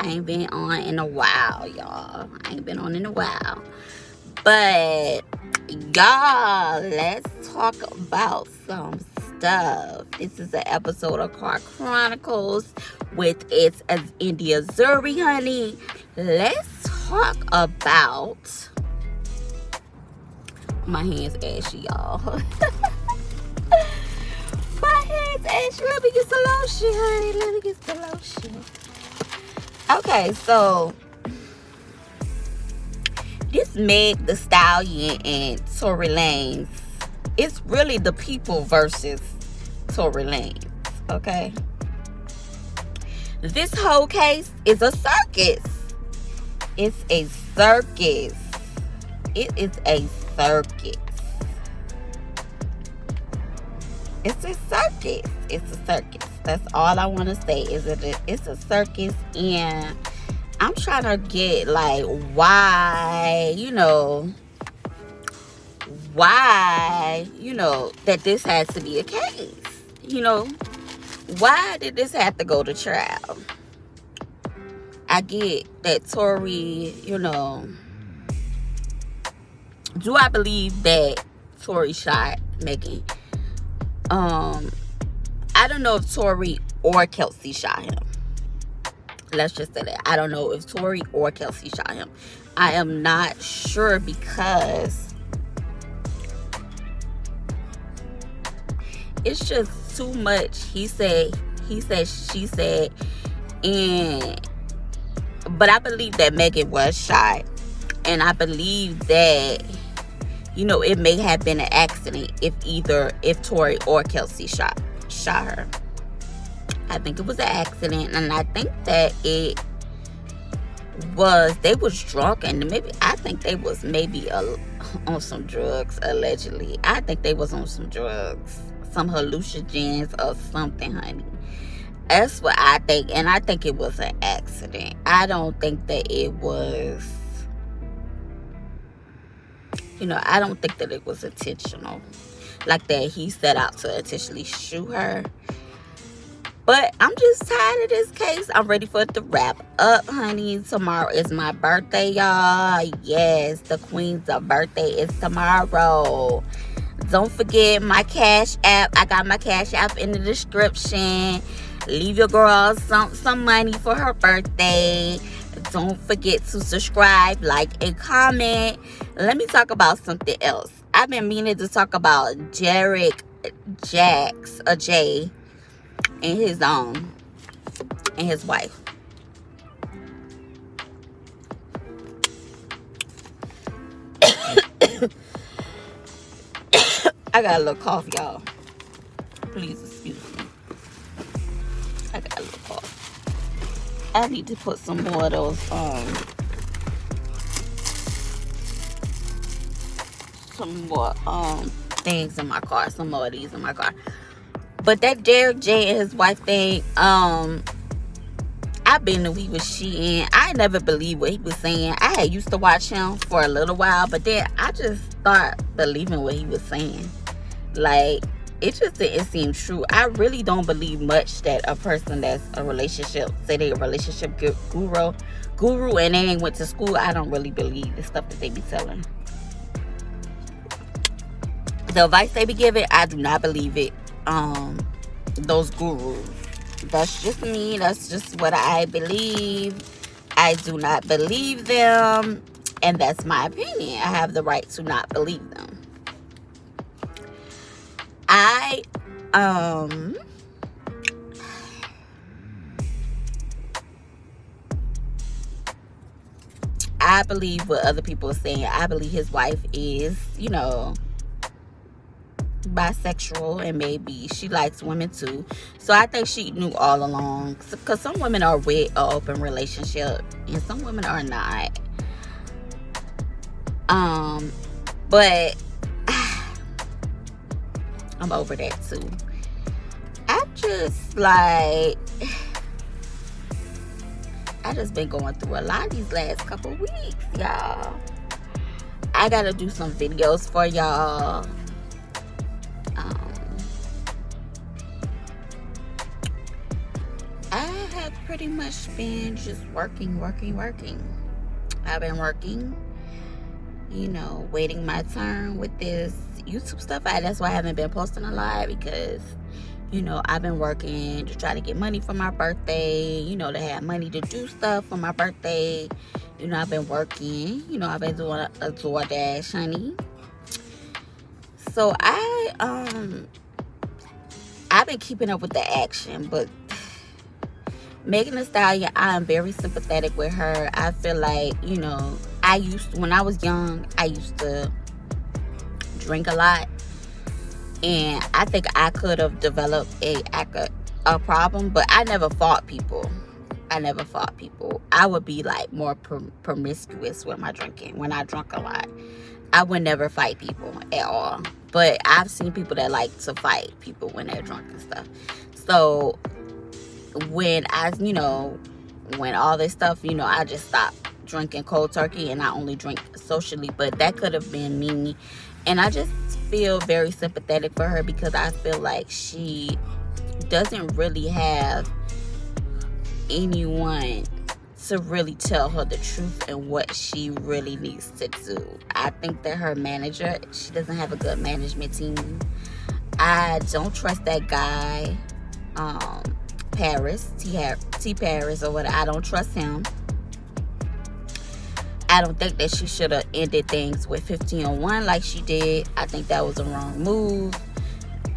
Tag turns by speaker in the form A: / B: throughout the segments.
A: I ain't been on in a while, y'all. I ain't been on in a while. But, y'all, let's talk about some stuff. This is an episode of Car Chronicles with It's India Zuri, honey. Let's talk about... My hand's ashy, y'all. My hand's ashy. Let me get some lotion, honey. Let me get some lotion. Okay, so this Meg the Stallion and Tory Lanez, it's really the people versus Tory Lanez, okay? This whole case is a circus. It's a circus. It is a circus. It's a circus. It's a circus. That's all I want to say is that it's a circus, and I'm trying to get like why that this has to be a case. Why did this have to go to trial? I get that Tory, do I believe that Tory shot Megan? I don't know if Tory or Kelsey shot him. Let's just say that. I don't know if Tory or Kelsey shot him. I am not sure because it's just too much. He said, she said, but I believe that Megan was shot, and I believe that it may have been an accident if Tory or Kelsey shot her. I think it was an accident, and I think that they was drunk, and I think they was maybe on some drugs, allegedly. I think they was on some drugs, some hallucinogens or something, honey. That's what I think, and I think it was an accident. I don't think that it was, I don't think that it was intentional, like that he set out to intentionally shoot her. But I'm just tired of this case. I'm ready for it to wrap up, honey. Tomorrow is my birthday, y'all. Yes, the queen's birthday is tomorrow. Don't forget my Cash App. I got my Cash App in the description. Leave your girl some money for her birthday. Don't forget to subscribe, like, and comment. Let me talk about something else. I've been meaning to talk about Jay and his wife. I got a little cough, y'all. Please excuse me. I got a little cough. I need to put some more of those some more things in my car. Some more of these in my car. But that Derek J and his wife thing, I been knew he was cheating. I never believed what he was saying. I had used to watch him for a little while, but then I just start believing what he was saying. Like, it just didn't seem true. I really don't believe much that a person that's say they a relationship guru and they ain't went to school. I don't really believe the stuff that they be telling. The advice they be giving, I do not believe it. Those gurus. That's just me. That's just what I believe. I do not believe them, and that's my opinion. I have the right to not believe them. I believe what other people are saying. I believe his wife is, bisexual, and maybe she likes women too. So I think she knew all along, because some women are with an open relationship and some women are not. But I'm over that too. I just been going through a lot these last couple weeks, y'all. I gotta do some videos for y'all. I have pretty much been just working. I've been working, waiting my turn with this YouTube stuff. That's why I haven't been posting a lot, because I've been working to try to get money for my birthday, to have money to do stuff for my birthday. I've been working, I've been doing a DoorDash, honey. So I've been keeping up with the action, but Megan Thee Stallion, I am very sympathetic with her. I feel like, when I was young, I used to drink a lot. And I think I could have developed a problem, but I never fought people. I would be like more promiscuous with my drinking when I drunk a lot. I would never fight people at all. But I've seen people that like to fight people when they're drunk and stuff. So when when all this stuff, I just stopped drinking cold turkey, and I only drink socially. But that could have been me. And I just feel very sympathetic for her, because I feel like she doesn't really have anyone to really tell her the truth and what she really needs to do. I think that her manager, she doesn't have a good management team. I don't trust that guy, Paris, T Paris or whatever. I don't trust him. I don't think that she should have ended things with 1501 like she did. I think that was a wrong move.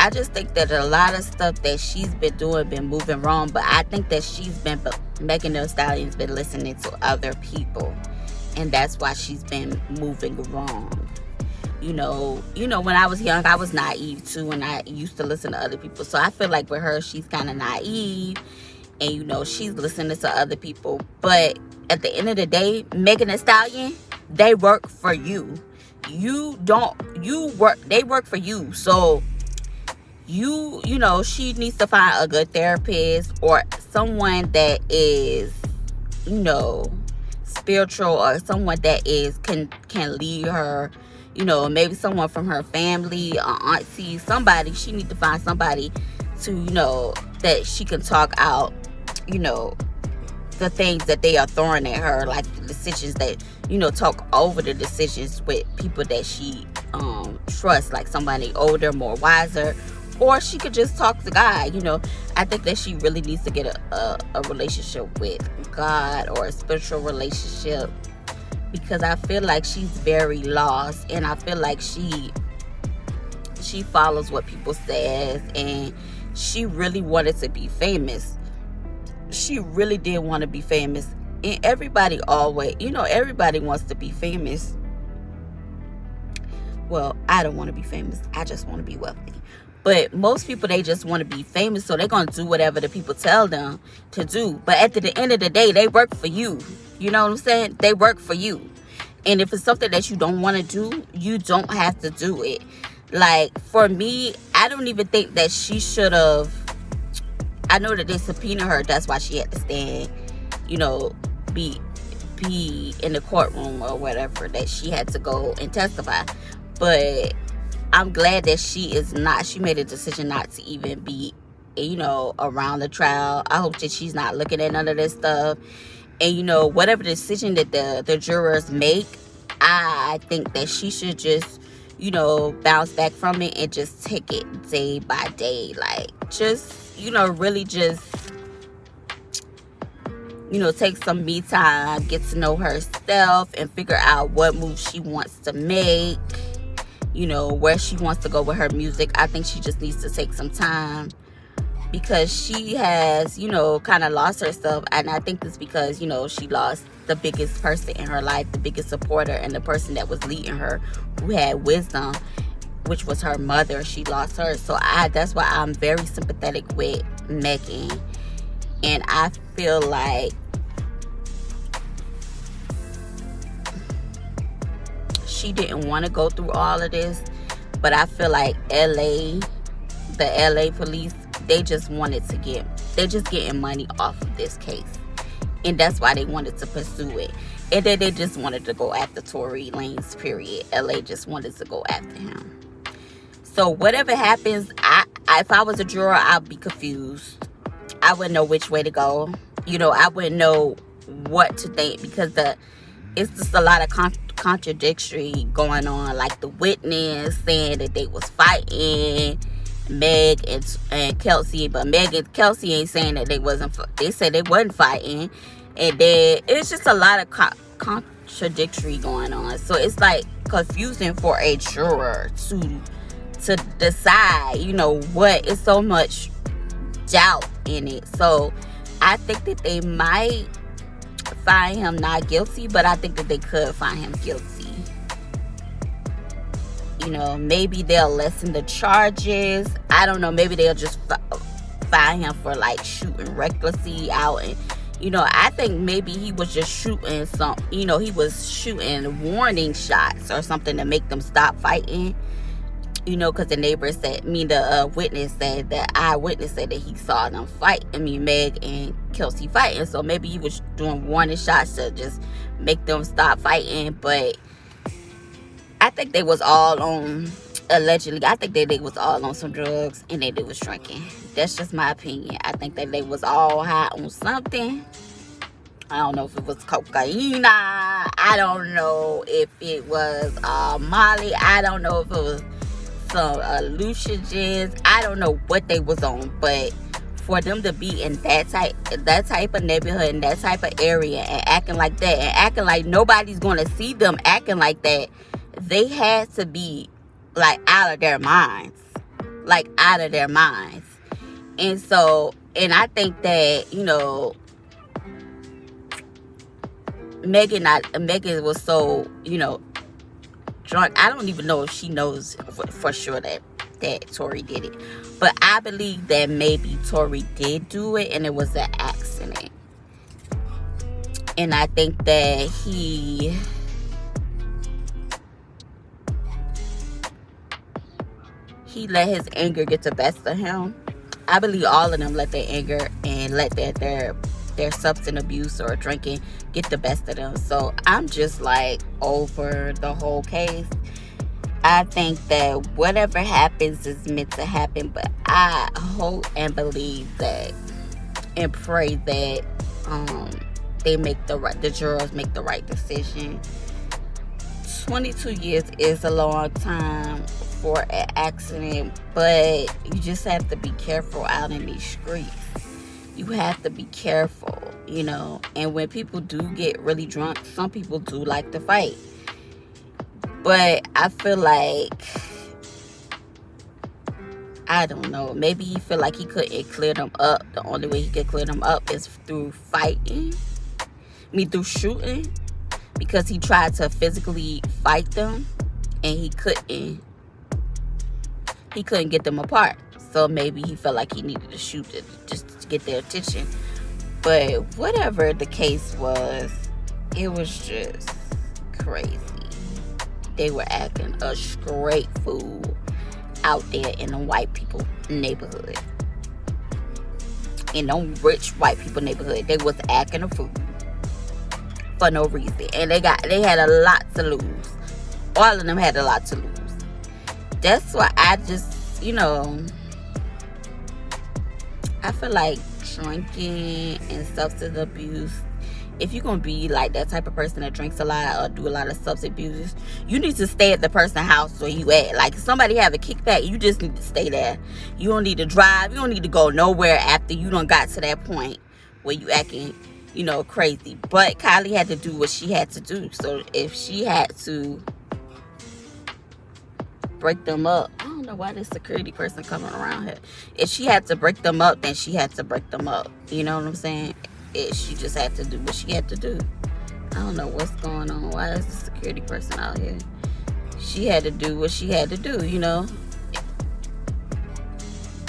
A: I just think that a lot of stuff that she's been doing been moving wrong, but I think that Megan Thee Stallion's been listening to other people, and that's why she's been moving wrong. When I was young, I was naive too, and I used to listen to other people. So I feel like with her, she's kind of naive, and she's listening to other people. But at the end of the day, Megan Thee Stallion, they work for you. They work for you. So she needs to find a good therapist, or someone that is, spiritual, or someone that can lead her, maybe someone from her family, or auntie, somebody. She needs to find somebody to, that she can talk out, the things that they are throwing at her, like the decisions that, talk over the decisions with people that she trusts, like somebody older, more wiser. Or she could just talk to God. I think that she really needs to get a relationship with God, or a spiritual relationship, because I feel like she's very lost, and I feel like she follows what people says, and she really wanted to be famous. She really did want to be famous, and everybody always, everybody wants to be famous. Well, I don't want to be famous. I just want to be wealthy. But most people, they just want to be famous, so they're going to do whatever the people tell them to do. But at the end of the day, they work for you. You know what I'm saying? They work for you. And if it's something that you don't want to do, you don't have to do it. Like, for me, I don't even think that she should have. I know that they subpoenaed her. That's why she had to stand, be in the courtroom or whatever, that she had to go and testify. But I'm glad that she made a decision not to even be, around the trial. I hope that she's not looking at none of this stuff. And, whatever decision that the jurors make, I think that she should just, bounce back from it and just take it day by day. Like, just, really just, take some me time, get to know herself, and figure out what moves she wants to make. Where she wants to go with her music. I think she just needs to take some time, because she has, kind of lost herself. And I think it's because, she lost the biggest person in her life, the biggest supporter, and the person that was leading her, who had wisdom, which was her mother. She lost her. So that's why I'm very sympathetic with Megan. And I feel like she didn't want to go through all of this, but I feel like the LA police, they're just getting money off of this case, and that's why they wanted to pursue it. And then they just wanted to go after Tory Lanez, period. LA just wanted to go after him. So whatever happens, if I was a juror, I'd be confused. I wouldn't know which way to go. I wouldn't know what to think, because it's just a lot of contradictory going on. Like the witness saying that they was fighting, Meg and Kelsey, but Meg and Kelsey ain't saying that they wasn't. They said they wasn't fighting, and then it's just a lot of contradictory going on. So it's like confusing for a juror to decide. What is so much doubt in it. So I think that they might find him not guilty, but I think that they could find him guilty. Maybe they'll lessen the charges. I don't know. Maybe they'll just find him for like shooting recklessly out. And I think maybe he was just shooting he was shooting warning shots or something to make them stop fighting. Because the neighbor said, the witness said, that eyewitness said that he saw them fight. Meg and Kelsey fighting. So maybe he was doing warning shots to just make them stop fighting. But I think they was all on, allegedly, I think that they was all on some drugs and that they was drinking. That's just my opinion. I think that they was all high on something. I don't know if it was cocaine. I don't know if it was Molly. I don't know if it was some hallucinogens. I don't know what they was on, but for them to be in that type of neighborhood, in that type of area, and acting like that, and acting like nobody's gonna see them acting like that, they had to be like out of their minds. And so, and I think that Megan was so drunk. I don't even know if she knows for sure that Tory did it, but I believe that maybe Tory did do it and it was an accident. And I think that he let his anger get the best of him. I believe all of them let their anger and let their substance abuse or drinking get the best of them. So I'm just like over the whole case. I think that whatever happens is meant to happen, but I hope and believe that and pray that the jurors make the right decision. 22 years is a long time for an accident, but you just have to be careful out in these streets. You have to be careful, and when people do get really drunk, some people do like to fight. But I feel like, I don't know, maybe he feel like he couldn't clear them up. The only way he could clear them up is through fighting. Through shooting. Because he tried to physically fight them and he couldn't get them apart. So maybe he felt like he needed to shoot it just to get their attention. But whatever the case was, it was just crazy. They were acting a straight fool out there in a white people neighborhood. In a rich white people neighborhood. They was acting a fool for no reason. And they had a lot to lose. All of them had a lot to lose. That's why I just, I feel like drinking and substance abuse, if you're going to be like that type of person that drinks a lot or do a lot of substance abuse, you need to stay at the person's house where you at. Like, if somebody have a kickback, you just need to stay there. You don't need to drive. You don't need to go nowhere after you done got to that point where you acting, crazy. But Kylie had to do what she had to do. So if she had to break them up, I don't know why this security person coming around here. If she had to break them up, then she had to break them up. You know what I'm saying? She just had to do what she had to do. I don't know what's going on. Why is the security person out here? She had to do what she had to do,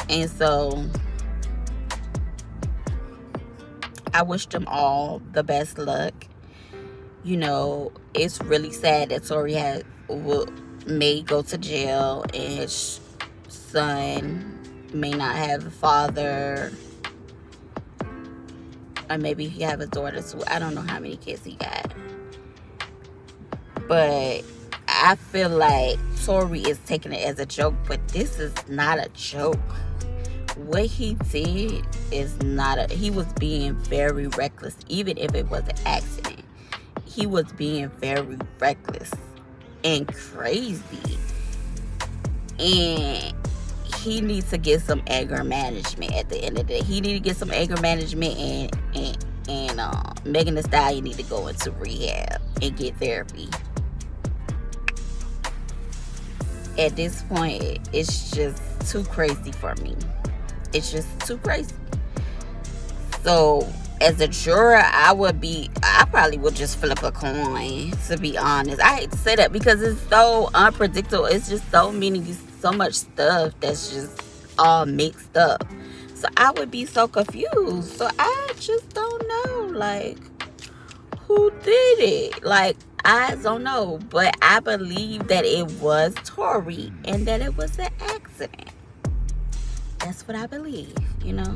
A: And so I wish them all the best luck. It's really sad that Tory may go to jail and his son may not have a father. Or maybe he have a daughter too. I don't know how many kids he got. But I feel like Tory is taking it as a joke, but this is not a joke. what he did is not he was being very reckless. Even if it was an accident, he was being very reckless and crazy. And he needs to get some anger management at the end of the day. He need to get some anger management, and Megan Thee Stallion need to go into rehab and get therapy. At this point, it's just too crazy for me. It's just too crazy. So, as a juror, I probably would just flip a coin, to be honest. I hate to say that because it's so unpredictable. It's just so much stuff that's just all mixed up. So I would be so confused. So I just don't know, like, who did it? Like, I don't know. But I believe that it was Tory and that it was an accident. That's what I believe, you know.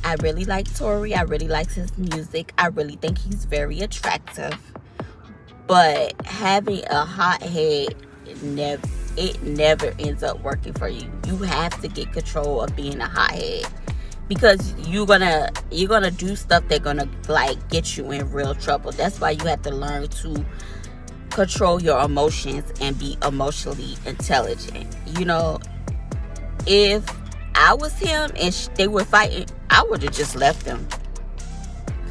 A: I really like Tory. I really like his music. I really think he's very attractive. But having a hot head, it never ends up working for you. You have to get control of being a hothead, because you're gonna do stuff that's gonna like get you in real trouble. That's why you have to learn to control your emotions and be emotionally intelligent. You know, if I was him and they were fighting, I would have just left them.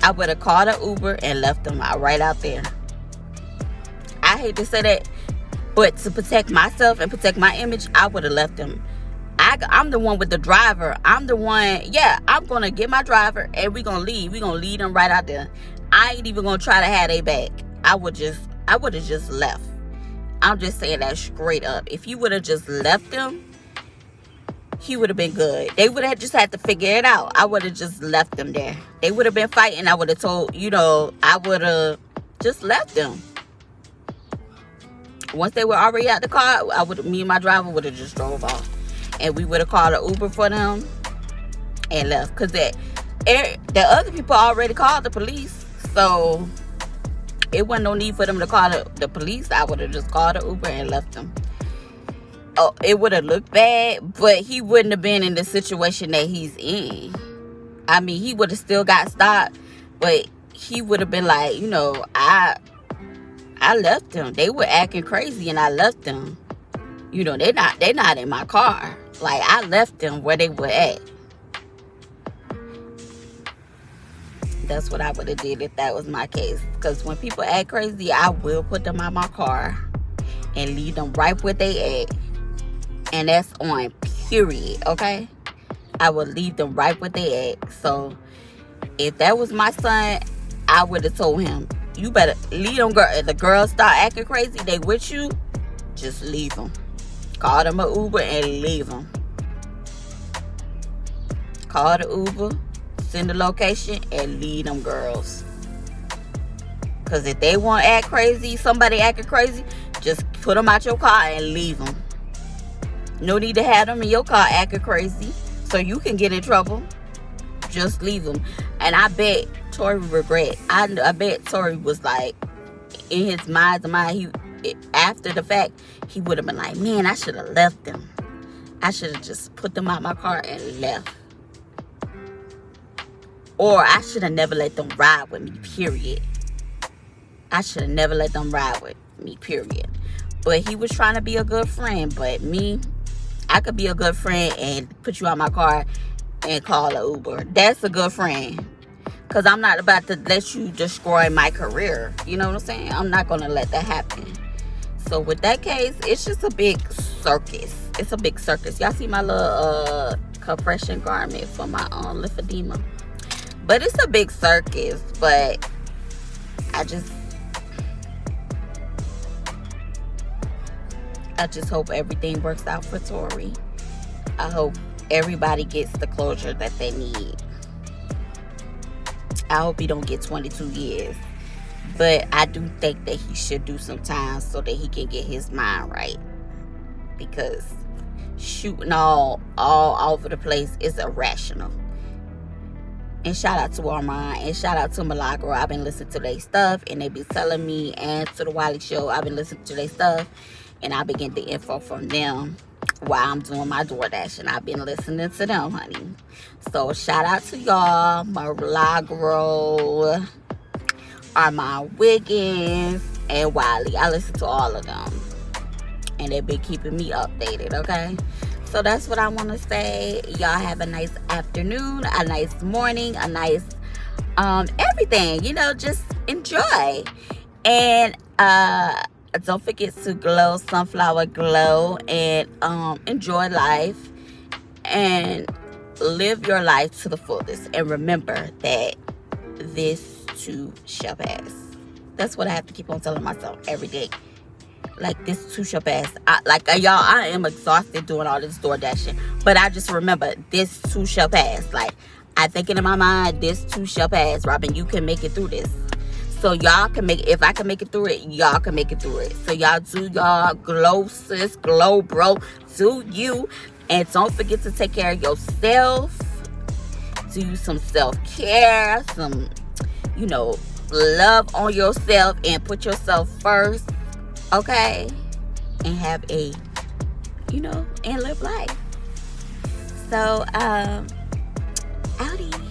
A: I would have called an Uber and left them right out there. I hate to say that, but to protect myself and protect my image, I would have left them. I'm the one with the driver. I'm the one, I'm going to get my driver and we're going to leave. We're going to leave them right out there. I ain't even going to try to have their back. I would have just left. I'm just saying that straight up. If you would have just left them, he would have been good. They would have just had to figure it out. I would have just left them there. They would have been fighting. I would have told, I would have just left them. Once they were already out the car, me and my driver would have just drove off. And we would have called an Uber for them and left. Because the other people already called the police. So it wasn't no need for them to call the police. I would have just called an Uber and left them. Oh, it would have looked bad, but he wouldn't have been in the situation that he's in. I mean, he would have still got stopped, but he would have been like, I left them. They were acting crazy and I left them. They're not in my car. Like, I left them where they were at. That's what I would have did if that was my case. Because when people act crazy, I will put them out my car and leave them right where they at. And that's on period, okay? I would leave them right where they at. So, if that was my son, I would have told him, you better leave them, girl. If the girls start acting crazy, they with you, just leave them. Call them an Uber and leave them. Call the Uber, send the location, and leave them girls. Because if they want to act crazy, somebody acting crazy, just put them out your car and leave them. No need to have them in your car acting crazy so you can get in trouble. Just leave them. And I bet Tory regret. I bet Tory was like, in his mind's mind, after the fact, he would have been like, man, I should have left them. I should have just put them out my car and left. Or I should have never let them ride with me, period. I should have never let them ride with me, period. But he was trying to be a good friend. But me, I could be a good friend and put you out my car and call an Uber. That's a good friend. Because I'm not about to let you destroy my career. You know what I'm saying? I'm not going to let that happen. So with that case, it's just a big circus. It's a big circus. Y'all see my little compression garment for my lymphedema. But it's a big circus. But I just hope everything works out for Tory. I hope everybody gets the closure that they need. I hope he don't get 22 years. But I do think that he should do some time so that he can get his mind right. Because shooting all over the place is irrational. And shout out to Armand and shout out to Milagro. I've been listening to their stuff and they be telling me, and to the Wiley Show, I've been listening to their stuff and I've been getting the info from them while I'm doing my DoorDash, and I've been listening to them, honey. So shout out to y'all, Milagro, Armand Wiggins, and Wiley. I listen to all of them, and they've been keeping me updated, okay? So that's what I want to say. Y'all have a nice afternoon, a nice morning, a nice everything. Just enjoy. And don't forget to glow, sunflower glow, and enjoy life and live your life to the fullest. And remember that this too shall pass. That's what I have to keep on telling myself every day. Like, this too shall pass. Y'all, I am exhausted doing all this door dashing. But I just remember, this too shall pass. Like, I think it in my mind, this too shall pass. Robin, you can make it through this. So y'all can make it. If I can make it through it, y'all can make it through it. So y'all do y'all, glow sis, glow bro. Do you. And don't forget to take care of yourself. Do some self-care. Some, love on yourself. And put yourself first. Okay, and have and live life. So, outie.